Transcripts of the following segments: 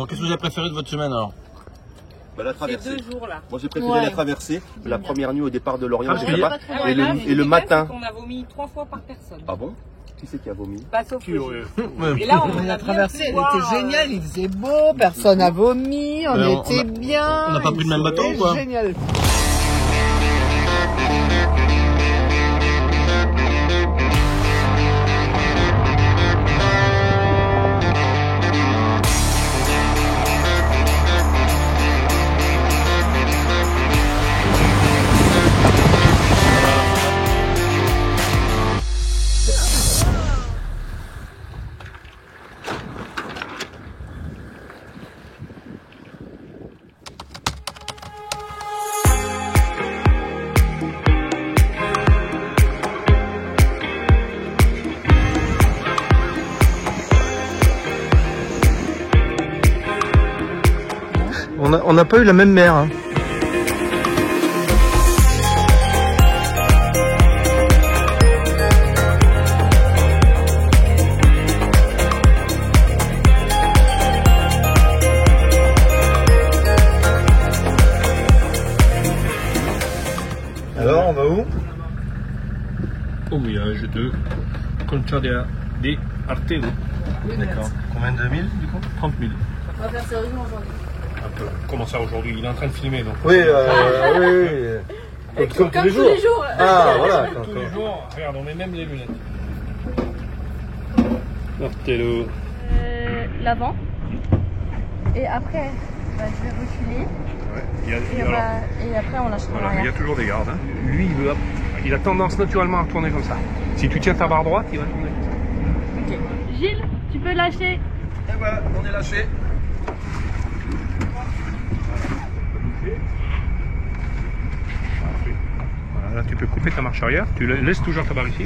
Bon, qu'est-ce que vous avez préféré de votre semaine alors? Bah, la traversée. 2 jours là. Moi j'ai préféré la traversée, la première nuit au départ de Lorient, Ah, je sais pas, et le matin. On a vomi 3 fois par personne. Ah bon? Qui c'est qui a vomi? Pas sauf le Ouais. Et là, on La a traversée, elle bien pu était voir, géniale, il faisait beau, personne n'a vomi, on était bien. on n'a pas pris le même bateau ou quoi? Génial. On n'a pas eu la même mer. Hein. Alors, on va où? Au village de Concha de Artego. D'accord. Combien de milles du coup? 30 000. On va faire sérieusement aujourd'hui. Un peu. Comment ça aujourd'hui? Il est en train de filmer donc. Oui, oui. Comme tous les jours. Ah, voilà. Tous les jours, regarde, on met même les lunettes. Artego. L'avant. Et après, bah, je vais reculer. Ouais. Et après, on lâchera Voilà, il y a l'arrière. toujours des gardes. Hein. Lui, il a tendance naturellement à tourner comme ça. Si tu tiens ta barre droite, il va tourner. Ok. Gilles, tu peux lâcher. Et voilà, on est lâché. Voilà, là tu peux couper ta marche arrière, tu laisses toujours ta barre ici,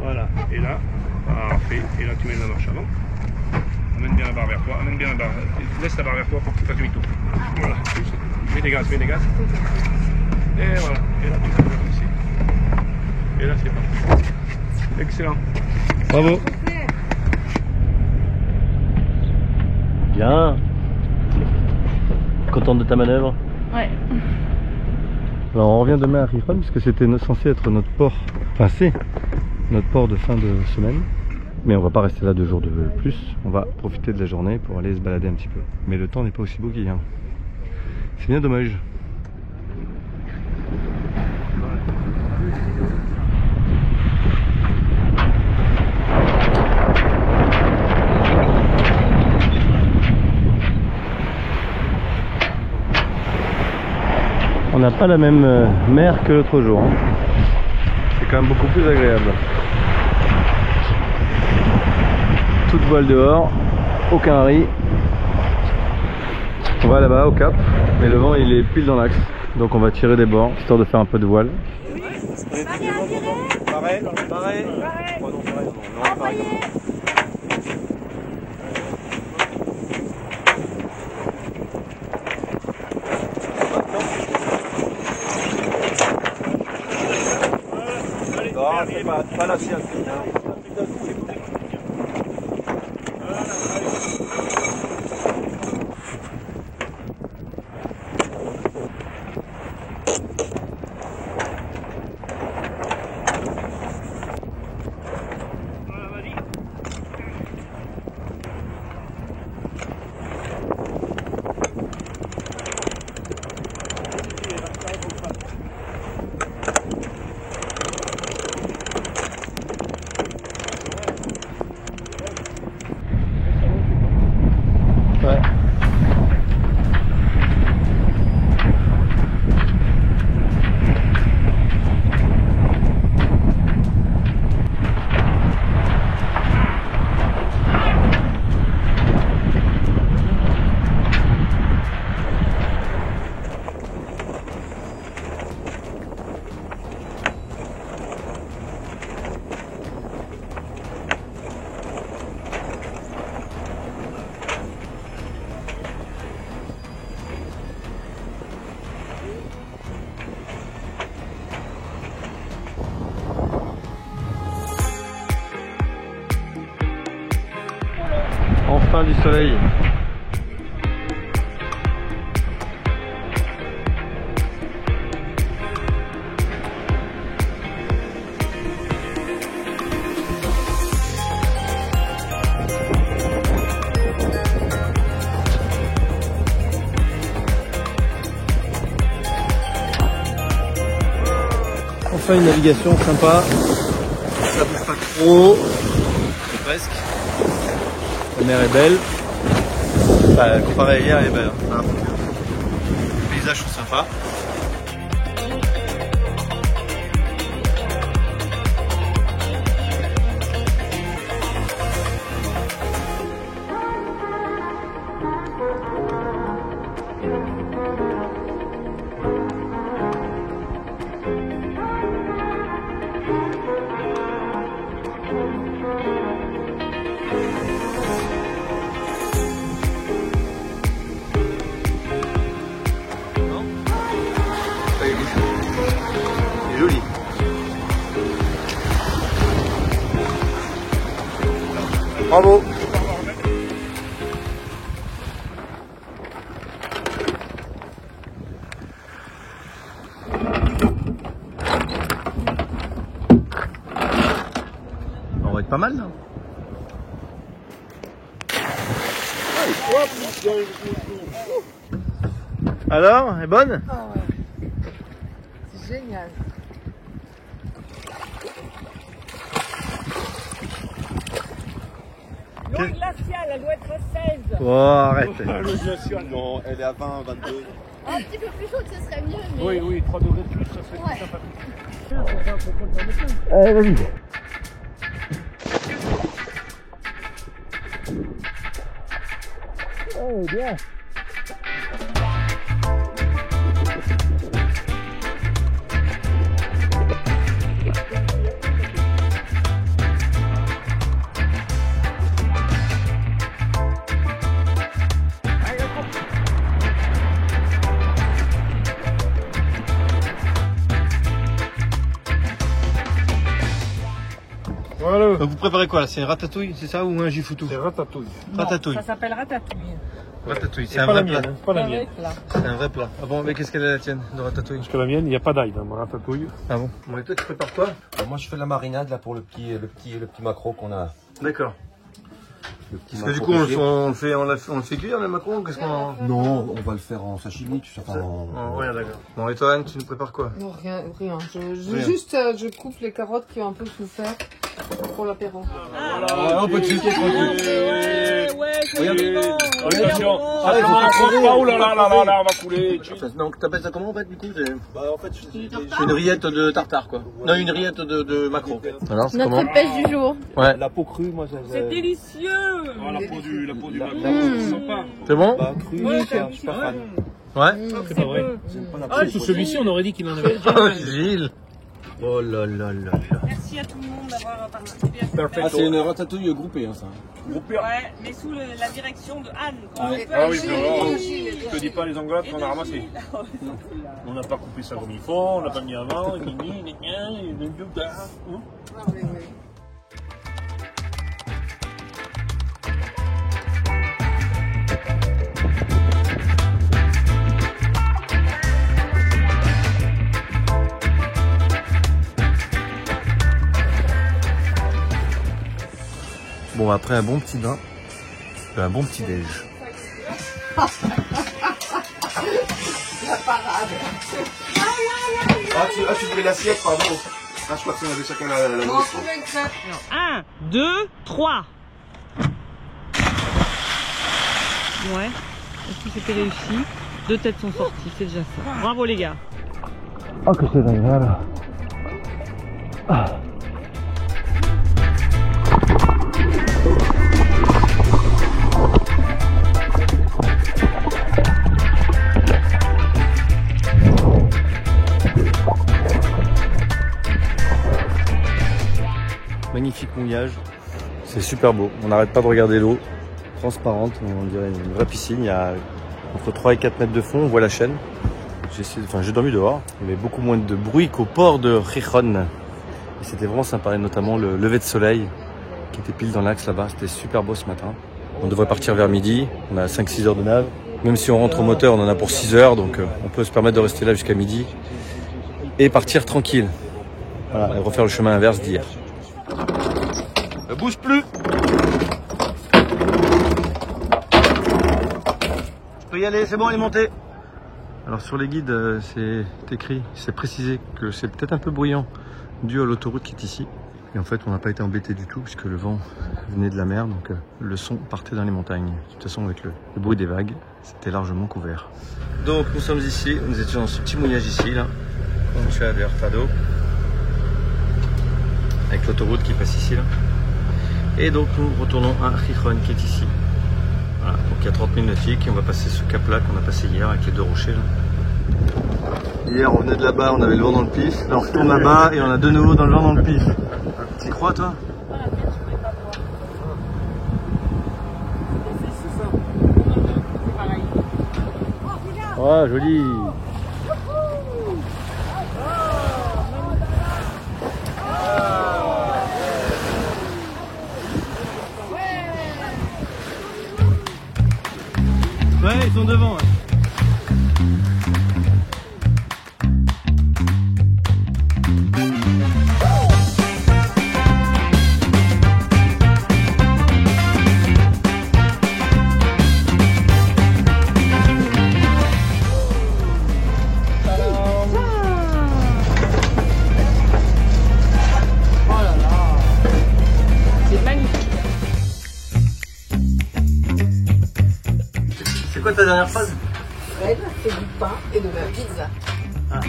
Voilà, et là, parfait, et là tu mets la marche avant. Amène bien la barre vers toi, laisse ta barre vers toi pour que tu fasses demi-tour. Voilà, mets des gaz. Et voilà, et là tu peux faire ici. Et là c'est parti. Excellent. Bravo. Bien. Contente de ta manœuvre? Ouais. Alors on revient demain à Gijón puisque c'était censé être notre port, enfin c'est notre port de fin de semaine. Mais on va pas rester là 2 jours de plus, on va profiter de la journée pour aller se balader un petit peu. Mais le temps n'est pas aussi beau qu'hier. C'est bien dommage. On n'a pas la même mer que l'autre jour. Hein. C'est quand même beaucoup plus agréable. Toute voile dehors, aucun riz. On va là-bas au cap, mais le vent il est pile dans l'axe. Donc on va tirer des bords, histoire de faire un peu de voile. Pareil. Pas la sienne. Enfin du soleil. Enfin une navigation sympa, ça bouge pas trop, presque. La mer est belle, enfin, comparé à hier elle est belle. Hein. Les paysages sont sympas. C'est joli. Bravo. On va être pas mal là. Alors, elle est bonne? Ah ouais. C'est génial. L'eau glaciale, elle doit être 16. Oh, arrête. Le glacial, non, elle est à 20, 22. Un petit peu plus chaude, ce serait mieux. Mais... Oui, oui, 3 degrés de plus, ça serait Ouais. sympathique. Allez, vas-y. Oh, bien. Voilà. Vous préparez quoi là? C'est ratatouille, c'est ça, ou un gifoutou? C'est ratatouille. Ratatouille. Ça s'appelle ratatouille. Ratatouille, c'est C'est un pas la vrai plat. mienne, hein, pas la mienne. C'est un vrai plat. Ah bon, mais qu'est-ce qu'elle est la tienne de ratatouille? Parce que la mienne, il n'y a pas d'ail dans ma ratatouille. Ah bon? Bon, et toi tu prépares quoi? Moi, je fais la marinade là pour le petit maquereau qu'on a. D'accord. Le petit Parce que du coup on le fait cuire le macaron, qu'est-ce qu'on... Non, on va le faire en sashimi, tu sais. Enfin, Oh, rien, d'accord. Bon, et toi Anne, tu nous prépares quoi? Non, rien. Rien. Juste, je coupe les carottes qui ont un peu souffert pour l'apéro. On peut te Ouais, c'est vivant. Attention, oh là là là là là, on va couler. Donc t'appelles ça comment en fait du coup? Bah, en fait, C'est une rillette de tartare quoi. Non, une rillette de maquereau. Alors c'est comment? Notre pêche du jour. Ouais. la peau crue, moi, C'est délicieux. Oh, la peau du macaron, c'est sympa. C'est bon? Bah, crue, Ouais, je suis pas fan. Ouais. C'est pas vrai. J'aime pas la Ah, peau. tout celui-ci, on aurait dit qu'il en avait. Oh Gilles. Oh là là là là. Merci à tout le monde d'avoir participé à cette Perfect. Ah, c'est une ratatouille groupée, hein, ça. Ouais, mais sous la direction de Anne. Ah oui, c'est vrai. Je te dis pas les engueulades qu'on a ramassées. On n'a pas coupé ça comme il faut, on l'a pas mis avant, Ah, oui, oui. Bon, après un bon petit bain, un bon petit déj. Ah, tu voulais l'assiette, pardon. Ah, je crois qu'on avait chacun la On nourriture. trouve une crêpe. 1, 2, 3. Ouais. Est-ce que c'était réussi? 2 têtes sont sorties, c'est déjà ça. Bravo les gars. Oh que c'est agréable. Ah. Magnifique mouillage, c'est super beau, on n'arrête pas de regarder l'eau, transparente, on dirait une vraie piscine, il y a entre 3 et 4 mètres de fond, on voit la chaîne. J'ai dormi dehors, il y avait beaucoup moins de bruit qu'au port de Gijón. Et c'était vraiment sympa, et notamment le lever de soleil qui était pile dans l'axe là-bas, c'était super beau ce matin. On devrait partir vers midi, on a 5-6 heures de nave. Même si on rentre au moteur, on en a pour 6 heures, donc on peut se permettre de rester là jusqu'à midi et partir tranquille. Voilà, et refaire le chemin inverse d'hier. Ne bouge plus. Je peux y aller, c'est bon, il est monté. Alors sur les guides, c'est écrit, c'est précisé que c'est peut-être un peu bruyant dû à l'autoroute qui est ici. Et en fait, on n'a pas été embêté du tout puisque le vent venait de la mer, donc le son partait dans les montagnes. De toute façon, avec le bruit des vagues, c'était largement couvert. Donc nous sommes ici, nous étions dans ce petit mouillage ici, là, Concha de Hurtado, avec l'autoroute qui passe ici, là. Et donc nous retournons à Gijón qui est ici. Voilà, donc il y a 30 000 nautiques et on va passer ce cap-là qu'on a passé hier avec les deux rochers, là. Hier, on venait de là-bas, on avait le vent dans le pif. Là, on retourne là-bas et on a de nouveau dans le vent dans le pif. T'y crois, toi? Oh, joli. Ouais, ils sont devant. Ouais. C'est quoi ta dernière phrase? Fred fait du pain et de la pizza. Ah.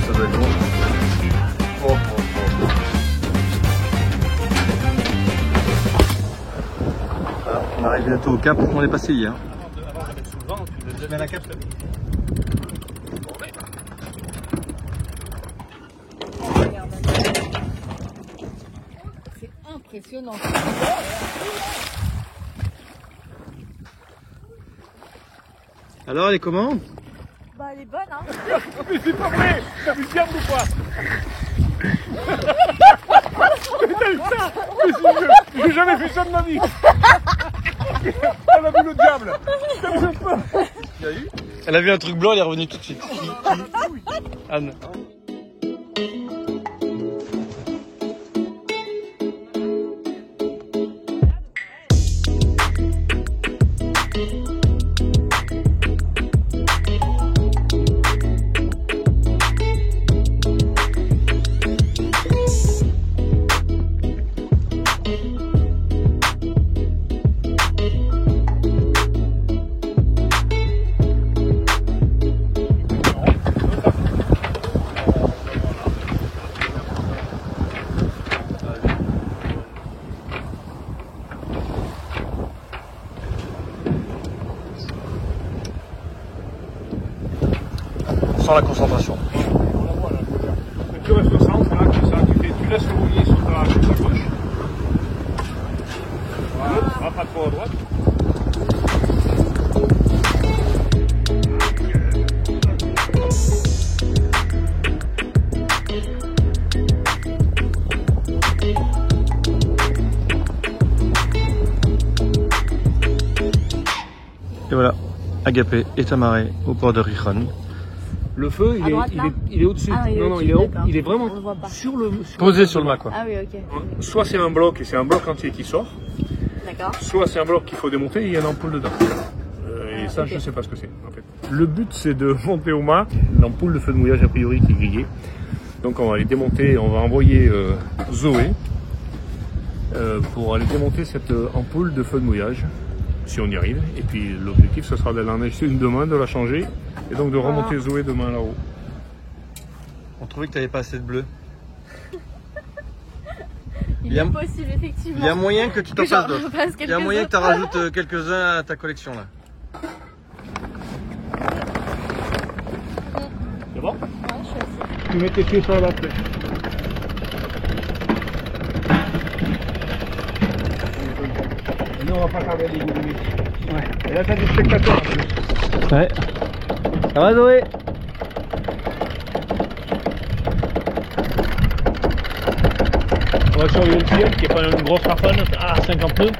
Ça doit être bon. Voilà, on arrive bientôt au cap, on est passé hier. Je mets la cape. C'est impressionnant. Alors, elle est comment? Bah, elle est bonne, hein. Mais c'est pas vrai. T'as vu le diable ou pas? Mais t'as eu ça? Mais j'ai jamais fait ça de ma vie. Elle a vu le diable. T'as vu un peu? Elle a vu un truc blanc, elle est revenue tout de suite. Anne. Sans la concentration. Tu restes au centre, là, comme ça, tu laisses le roulier sur ta gauche. Voilà, pas trop à droite. Et voilà, Agapé est amarré au port de Gijón. Le feu, il est au-dessus. Ah, il est non, au-dessus, il est, haut, d'accord. il est vraiment On le voit pas. sur le... Posé sur le mât, quoi. Ah oui, ok. Soit c'est un bloc et c'est un bloc entier qui sort, D'accord. soit c'est un bloc qu'il faut démonter et il y a une ampoule dedans. Et ça, ok. je sais pas ce que c'est en fait. Le but, c'est de monter au mât l'ampoule de feu de mouillage a priori qui est grillée. Donc on va les démonter, on va envoyer Zoé pour aller démonter cette ampoule de feu de mouillage, si on y arrive. Et puis l'objectif, ce sera d'aller en acheter une demain, de la changer et donc de remonter Zoé demain là-haut. On trouvait que t'avais pas assez de bleu. Il est possible, effectivement. Il y a moyen que tu t'en Que j'en fasses d'autres. fasse Il y a moyen que tu quelques-uns. rajoutes quelques-uns à ta collection là. C'est bon? Ouais, je suis assez. Tu mets tes pieds sur la flèche. Nous, on va pas tarder à les goûter. Ouais. Et là, t'as des spectateurs en plus. Ouais. Ça va Zoé? On va surveiller le ciel qui est pas une grosse rafale à 50 nœuds.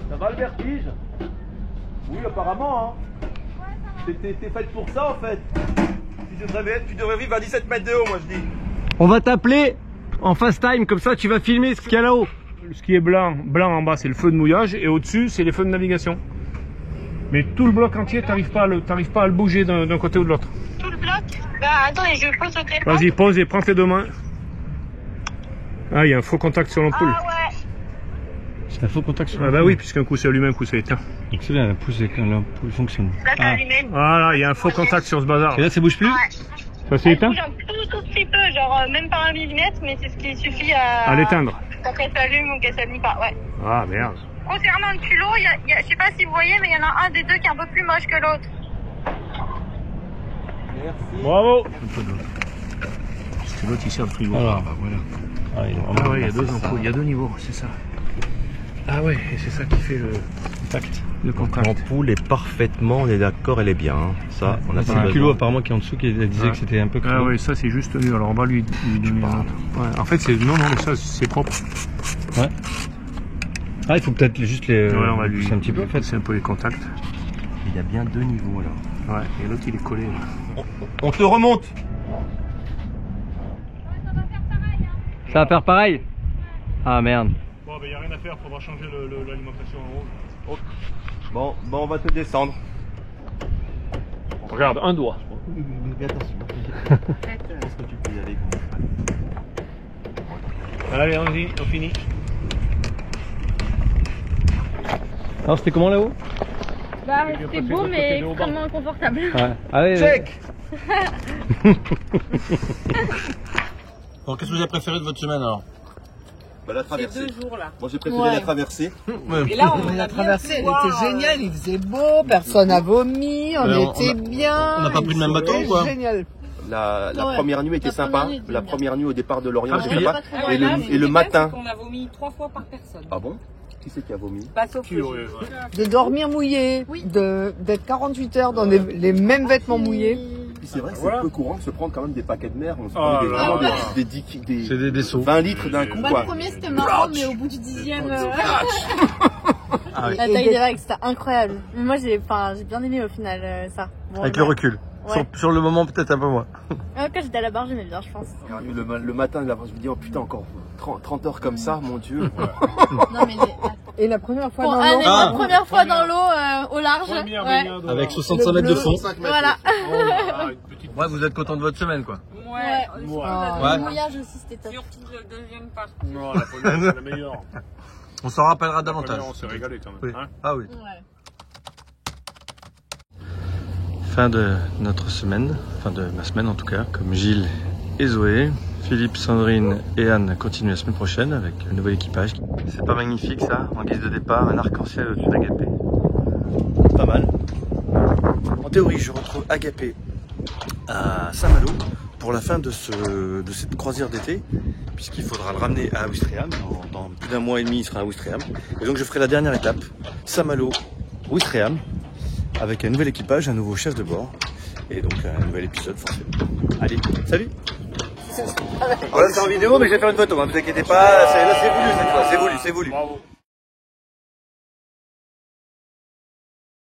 Ça va le vertige? Oui, apparemment. Hein. T'es faite pour ça en fait. Tu devrais vivre à 17 mètres de haut, moi je dis. On va t'appeler en FaceTime, comme ça tu vas filmer ce qu'il y a là-haut. Ce qui est blanc en bas, c'est le feu de mouillage et au-dessus, c'est les feux de navigation. Mais tout le bloc entier, t'arrives pas à le bouger d'un côté ou de l'autre. Tout le bloc? Bah attendez, je pose au téléphone. Vas-y, pose et prends tes deux mains. Ah, il y a un faux contact sur l'ampoule. Ah ouais. C'est un faux contact sur Ah bah oui, puisqu'un coup c'est allumé, un coup c'est éteint. Donc c'est bien, l'ampoule fonctionne. Là c'est allumé. Voilà, il y a un faux contact sur ce bazar. Et là ça bouge plus? Ça c'est éteint? bouge un tout petit peu, genre même pas 1 millimètre, mais c'est ce qui suffit à l'éteindre. Pour qu'elle s'allume ou qu'elle s'allume pas, ouais. Ah merde. Concernant le culot, je sais pas si vous voyez, mais il y en a un des deux qui est un peu plus moche que l'autre. Bravo. Parce que l'autre il sert le frigo. Alors, bah voilà. Ah ouais, il y a deux ampoules, il y a deux niveaux, c'est ça. Ah ouais, et c'est ça qui fait le contact. L'ampoule est parfaitement, on est d'accord, elle est bien. Hein. Ça, on a c'est pas le besoin. culot apparemment qui est en dessous qui disait que c'était un peu Ah creux. ouais, ça c'est juste nu, alors on va lui donner un autre. Ouais, en fait c'est... Non, mais ça c'est propre. Ouais. Ah, il faut peut-être juste les... Ouais, on va lui... pousser un petit peu en fait. C'est un peu les contacts. Il y a bien deux niveaux là. Ouais, et l'autre il est collé. Là. On te remonte. Ça va faire pareil? Ah merde. Bon, ben il n'y a rien à faire, faudra changer l'alimentation en haut. Bon, on va te descendre. Regarde, un doigt. Mais attention. Est-ce que tu peux y aller? Allez, on finit. Alors c'était comment là-haut? Bah c'était c'était beau, mais extrêmement inconfortable. Ouais. Ah ouais. Check. Alors qu'est-ce que vous avez préféré de votre semaine alors? Bah, la traversée. 2 jours là. Moi j'ai préféré la traversée. Et là, on a traversé, elle était géniale, il faisait beau, personne n'a vomi, on était bien. on n'a pas pris le même bateau ou quoi? Génial. La Ouais. première nuit était La sympa. première nuit était La bien. première nuit au départ de Lorient, Ah, c'était parce sympa. qu'il y a- Et le matin. On a vomi 3 fois par personne. Ah bon? Qui c'est qui a vomi? Pas sauf Qui aurait... de dormir mouillé, d'être 48 heures dans les mêmes vêtements mouillés. Puis c'est vrai que c'est Voilà. peu courant de se prendre quand même des paquets de mer. On se Oh prend là vraiment là. C'est des seaux. 20 litres d'un coup Moi, quoi. le premier c'était marrant, mais au bout du 10e. Ah oui. La taille des vagues, c'était incroyable. Mais moi, j'ai bien aimé au final ça. Bon, Avec ouais. le recul. Ouais. Sur le moment peut-être un peu moins. Quand j'étais à la barre, j'aimais bien, je pense. Le matin, là, je me dis, oh putain, encore 30 heures comme ça, mon dieu. Non, mais Et la première fois bon, dans allez, l'eau, la première fois dans l'eau, au large. Première Ouais. baignade, Avec voilà. 65 mètres de fond. Voilà. Oh là là, une petite... Ouais, vous êtes content de votre semaine quoi. Ouais. Ouais. Le mouillage aussi, c'était top. surtout le deuxième partie. Non, la première c'est la meilleure. On s'en rappellera La davantage. première, on s'est régalé quand Oui. même. Hein. Ah oui. Ouais. Fin de notre semaine, fin de ma semaine en tout cas, comme Gilles et Zoé. Philippe, Sandrine et Anne continuent la semaine prochaine avec le nouvel équipage. C'est pas magnifique ça, en guise de départ, un arc-en-ciel au-dessus d'Agapé. Pas mal. En théorie, je retrouve Agapé à Saint-Malo pour la fin de cette croisière d'été, puisqu'il faudra le ramener à Ouistreham. Dans plus d'un mois et demi, il sera à Ouistreham. Et donc je ferai la dernière étape, Saint-Malo, Ouistreham, avec un nouvel équipage, un nouveau chef de bord, et donc un nouvel épisode forcément. Allez, salut! Voilà, c'est en vidéo, mais je vais faire une photo, ne vous inquiétez pas, là c'est voulu cette fois, c'est voulu. Bravo.